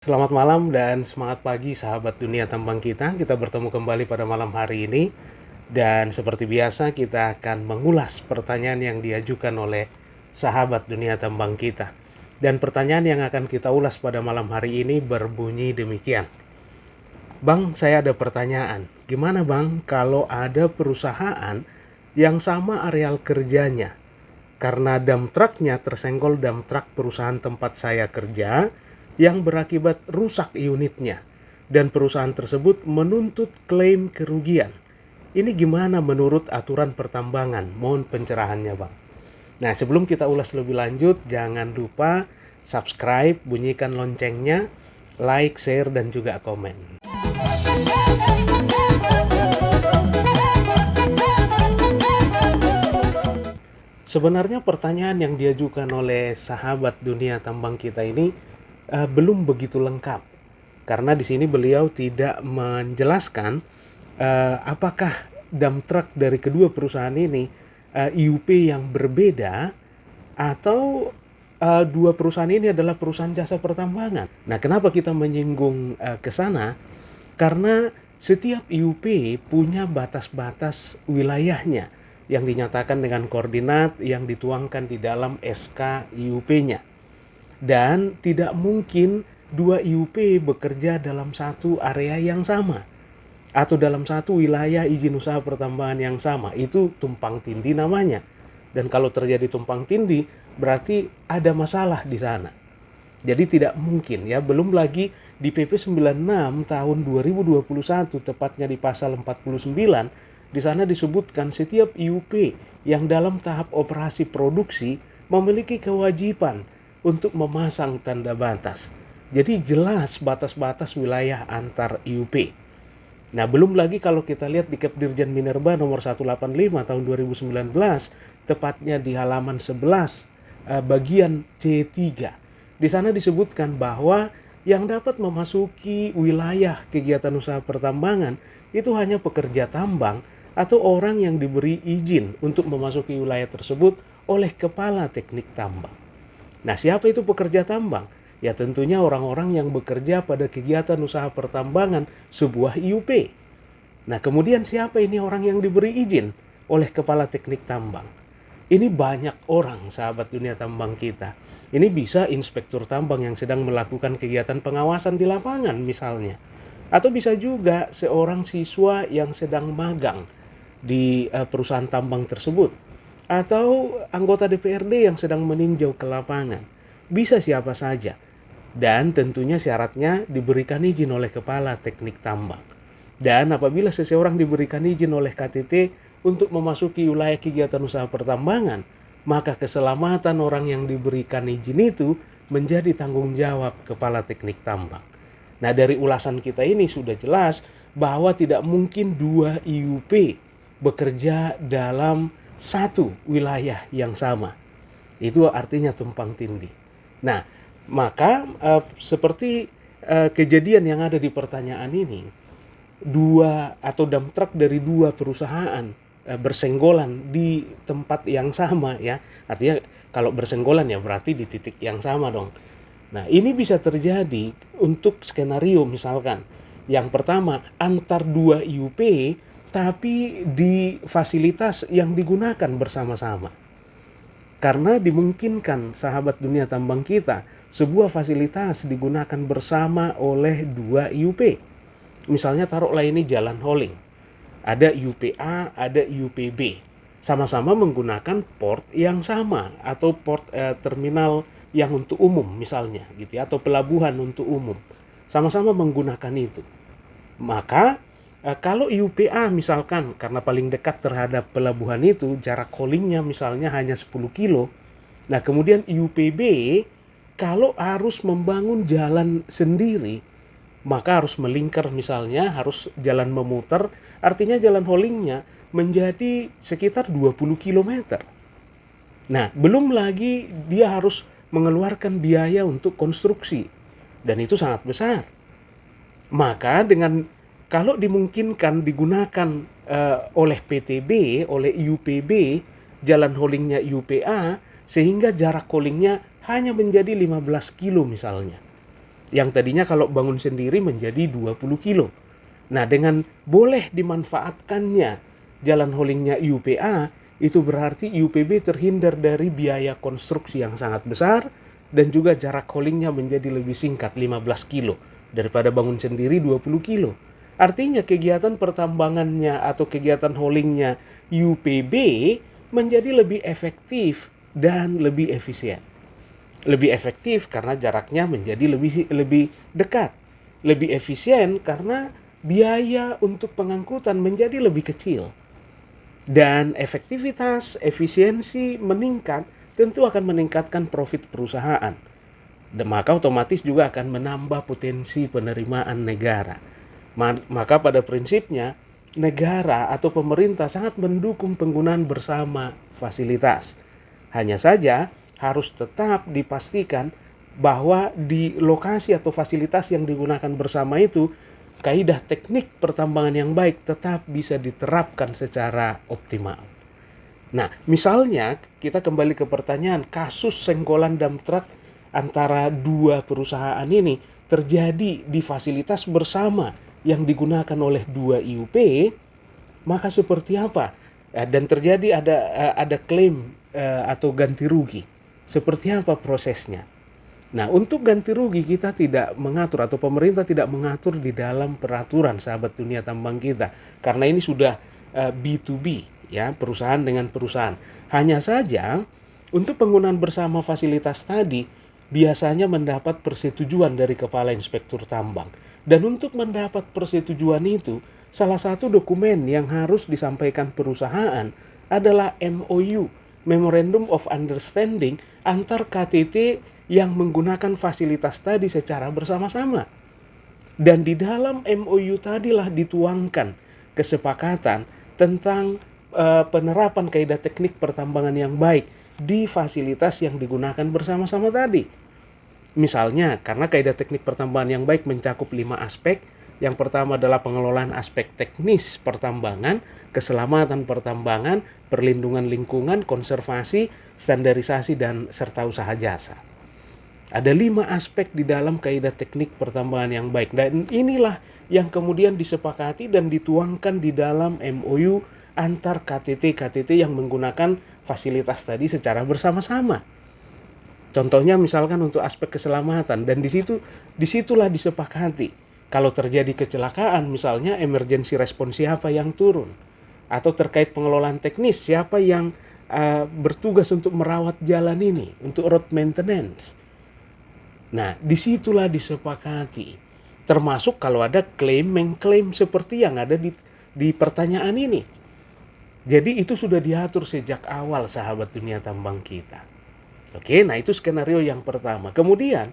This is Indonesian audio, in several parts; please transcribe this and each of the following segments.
Selamat malam dan semangat pagi sahabat dunia tambang kita. Kita bertemu kembali pada malam hari ini. Dan seperti biasa kita akan mengulas pertanyaan yang diajukan oleh sahabat dunia tambang kita. Dan pertanyaan yang akan kita ulas pada malam hari ini berbunyi demikian. Bang, saya ada pertanyaan. Gimana bang kalau ada perusahaan yang sama areal kerjanya? Karena dump trucknya tersenggol dump truck perusahaan tempat saya kerja yang berakibat rusak unitnya. Dan perusahaan tersebut menuntut klaim kerugian. Ini gimana menurut aturan pertambangan? Mohon pencerahannya bang. Nah sebelum kita ulas lebih lanjut, jangan lupa subscribe, bunyikan loncengnya, like, share, dan juga komen. Sebenarnya pertanyaan yang diajukan oleh sahabat dunia tambang kita ini belum begitu lengkap. Karena di sini beliau tidak menjelaskan apakah dump truck dari kedua perusahaan ini IUP yang berbeda atau dua perusahaan ini adalah perusahaan jasa pertambangan. Nah, kenapa kita menyinggung ke sana? Karena setiap IUP punya batas-batas wilayahnya yang dinyatakan dengan koordinat yang dituangkan di dalam SK IUP-nya. Dan tidak mungkin dua IUP bekerja dalam satu area yang sama atau dalam satu wilayah izin usaha pertambangan yang sama. Itu tumpang tindih namanya. Dan kalau terjadi tumpang tindih berarti ada masalah di sana. Jadi tidak mungkin ya. Belum lagi di PP 96 tahun 2021 tepatnya di pasal 49, di sana disebutkan setiap IUP yang dalam tahap operasi produksi memiliki kewajiban untuk memasang tanda batas. Jadi jelas batas-batas wilayah antar IUP. Nah, belum lagi kalau kita lihat di Kepdirjen Minerba nomor 185 tahun 2019, tepatnya di halaman 11 bagian C3. Di sana disebutkan bahwa yang dapat memasuki wilayah kegiatan usaha pertambangan itu hanya pekerja tambang atau orang yang diberi izin untuk memasuki wilayah tersebut oleh kepala teknik tambang. Nah, siapa itu pekerja tambang? Ya tentunya orang-orang yang bekerja pada kegiatan usaha pertambangan sebuah IUP. Nah, kemudian siapa ini orang yang diberi izin oleh kepala teknik tambang? Ini banyak orang sahabat dunia tambang kita. Ini bisa inspektur tambang yang sedang melakukan kegiatan pengawasan di lapangan misalnya. Atau bisa juga seorang siswa yang sedang magang di perusahaan tambang tersebut, atau anggota DPRD yang sedang meninjau ke lapangan. Bisa siapa saja, dan tentunya syaratnya diberikan izin oleh kepala teknik tambang. Dan apabila seseorang diberikan izin oleh KTT untuk memasuki wilayah kegiatan usaha pertambangan, maka keselamatan orang yang diberikan izin itu menjadi tanggung jawab kepala teknik tambang. Nah, dari ulasan kita ini sudah jelas bahwa tidak mungkin dua IUP bekerja dalam satu wilayah yang sama. Itu artinya tumpang tindih. Nah, maka seperti kejadian yang ada di pertanyaan ini, dua atau dump truck dari dua perusahaan bersenggolan di tempat yang sama ya. Artinya kalau bersenggolan ya berarti di titik yang sama dong. Nah, ini bisa terjadi untuk skenario misalkan. Yang pertama, antar dua IUP tapi di fasilitas yang digunakan bersama-sama. Karena dimungkinkan sahabat dunia tambang kita, sebuah fasilitas digunakan bersama oleh dua IUP. Misalnya taruhlah ini jalan hauling. Ada IUP A, ada IUP B. Sama-sama menggunakan port yang sama atau port terminal yang untuk umum misalnya gitu ya, atau pelabuhan untuk umum. Sama-sama menggunakan itu. Maka kalau IUPA misalkan karena paling dekat terhadap pelabuhan itu jarak haulingnya misalnya hanya 10 kilo. Nah kemudian IUPB kalau harus membangun jalan sendiri maka harus melingkar misalnya, harus jalan memutar. Artinya jalan haulingnya menjadi sekitar 20 km. Nah belum lagi dia harus mengeluarkan biaya untuk konstruksi. Dan itu sangat besar. Maka dengan kalau dimungkinkan digunakan oleh PTB, oleh IUPB, jalan haulingnya IUPA, sehingga jarak haulingnya hanya menjadi 15 kilo misalnya. yang tadinya kalau bangun sendiri menjadi 20 kilo. Nah, dengan boleh dimanfaatkannya jalan haulingnya IUPA, itu berarti IUPB terhindar dari biaya konstruksi yang sangat besar dan juga jarak haulingnya menjadi lebih singkat 15 kilo daripada bangun sendiri 20 kilo. Artinya kegiatan pertambangannya atau kegiatan haulingnya IUPB menjadi lebih efektif dan lebih efisien. Lebih efektif karena jaraknya menjadi lebih dekat. Lebih efisien karena biaya untuk pengangkutan menjadi lebih kecil. Dan efektivitas, efisiensi meningkat, tentu akan meningkatkan profit perusahaan. Dan maka otomatis juga akan menambah potensi penerimaan negara. Maka pada prinsipnya, negara atau pemerintah sangat mendukung penggunaan bersama fasilitas. Hanya saja harus tetap dipastikan bahwa di lokasi atau fasilitas yang digunakan bersama itu, kaidah teknik pertambangan yang baik tetap bisa diterapkan secara optimal. Nah, misalnya kita kembali ke pertanyaan, kasus senggolan dump truck antara dua perusahaan ini terjadi di fasilitas bersama yang digunakan oleh dua IUP, maka seperti apa? Dan terjadi ada klaim atau ganti rugi. Seperti apa prosesnya? Nah, untuk ganti rugi kita tidak mengatur atau pemerintah tidak mengatur di dalam peraturan sahabat dunia tambang kita. Karena ini sudah B2B, ya, perusahaan dengan perusahaan. Hanya saja untuk penggunaan bersama fasilitas tadi biasanya mendapat persetujuan dari Kepala Inspektur Tambang. Dan untuk mendapat persetujuan itu, salah satu dokumen yang harus disampaikan perusahaan adalah MOU, Memorandum of Understanding, antar KTT yang menggunakan fasilitas tadi secara bersama-sama. Dan di dalam MOU tadilah dituangkan kesepakatan tentang penerapan kaidah teknik pertambangan yang baik di fasilitas yang digunakan bersama-sama tadi. Misalnya, karena kaidah teknik pertambangan yang baik mencakup 5 aspek. Yang pertama adalah pengelolaan aspek teknis pertambangan, keselamatan pertambangan, perlindungan lingkungan, konservasi, standarisasi, dan serta usaha jasa. Ada 5 aspek di dalam kaidah teknik pertambangan yang baik. Dan inilah yang kemudian disepakati dan dituangkan di dalam MOU antar KTT-KTT yang menggunakan fasilitas tadi secara bersama-sama. Contohnya misalkan untuk aspek keselamatan, dan disitulah disepakati. Kalau terjadi kecelakaan, misalnya emergency response siapa yang turun? Atau terkait pengelolaan teknis, siapa yang bertugas untuk merawat jalan ini, untuk road maintenance. Nah, disitulah disepakati. Termasuk kalau ada mengklaim seperti yang ada di pertanyaan ini. Jadi itu sudah diatur sejak awal sahabat dunia tambang kita. Oke, nah itu skenario yang pertama. Kemudian,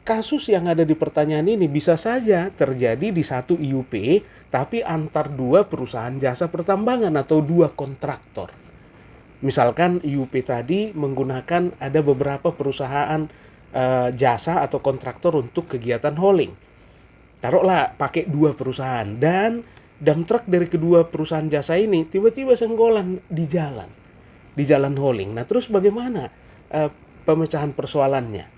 kasus yang ada di pertanyaan ini bisa saja terjadi di satu IUP, tapi antar dua perusahaan jasa pertambangan atau dua kontraktor. Misalkan IUP tadi menggunakan ada beberapa perusahaan jasa atau kontraktor untuk kegiatan hauling. Taruhlah pakai dua perusahaan, dan dump truck dari kedua perusahaan jasa ini tiba-tiba senggolan di jalan hauling. Nah, terus bagaimana pemecahan persoalannya?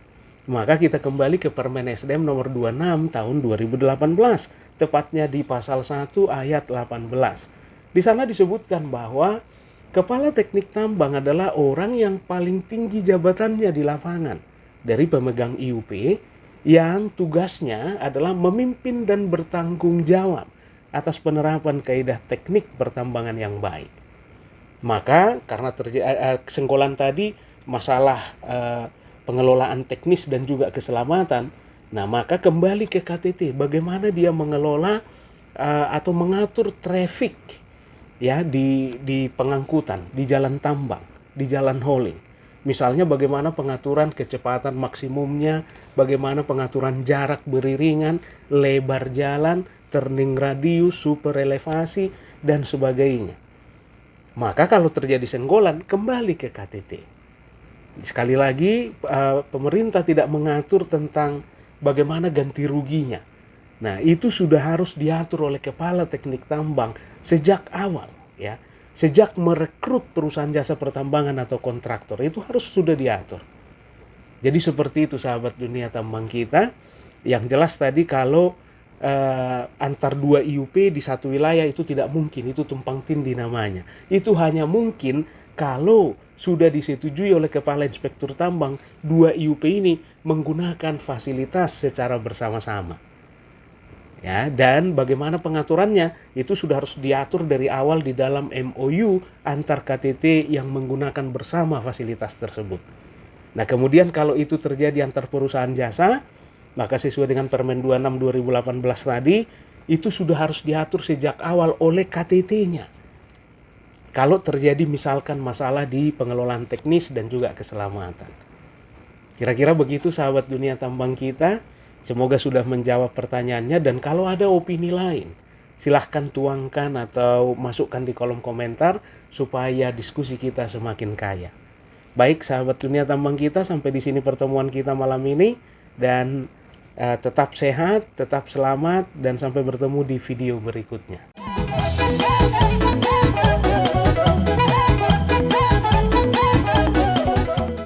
Maka kita kembali ke Permen SDM nomor 26 tahun 2018, tepatnya di pasal 1 ayat 18. Di sana disebutkan bahwa Kepala Teknik Tambang adalah orang yang paling tinggi jabatannya di lapangan dari pemegang IUP, yang tugasnya adalah memimpin dan bertanggung jawab atas penerapan kaidah teknik pertambangan yang baik. Maka karena senggolan tadi masalah pengelolaan teknis dan juga keselamatan, nah maka kembali ke KTT bagaimana dia mengelola atau mengatur traffic ya di pengangkutan, di jalan tambang, di jalan hauling. Misalnya bagaimana pengaturan kecepatan maksimumnya, bagaimana pengaturan jarak beriringan, lebar jalan, turning radius, super elevasi, dan sebagainya. Maka kalau terjadi senggolan, kembali ke KTT. Sekali lagi, pemerintah tidak mengatur tentang bagaimana ganti ruginya. Nah, itu sudah harus diatur oleh Kepala Teknik Tambang sejak awal, ya. Sejak merekrut perusahaan jasa pertambangan atau kontraktor, itu harus sudah diatur. Jadi seperti itu sahabat dunia tambang kita. Yang jelas tadi kalau antar dua IUP di satu wilayah itu tidak mungkin, itu tumpang tindih namanya. Itu hanya mungkin kalau sudah disetujui oleh Kepala Inspektur Tambang, dua IUP ini menggunakan fasilitas secara bersama-sama. Ya, dan bagaimana pengaturannya itu sudah harus diatur dari awal di dalam MOU antar KTT yang menggunakan bersama fasilitas tersebut. Nah, kemudian kalau itu terjadi antar perusahaan jasa, maka sesuai dengan Permen 26 2018 tadi, itu sudah harus diatur sejak awal oleh KTT-nya. Kalau terjadi misalkan masalah di pengelolaan teknis dan juga keselamatan. Kira-kira begitu sahabat dunia tambang kita. Semoga sudah menjawab pertanyaannya, dan kalau ada opini lain, silahkan tuangkan atau masukkan di kolom komentar supaya diskusi kita semakin kaya. Baik sahabat dunia tambang kita, sampai di sini pertemuan kita malam ini, dan tetap sehat, tetap selamat, dan sampai bertemu di video berikutnya.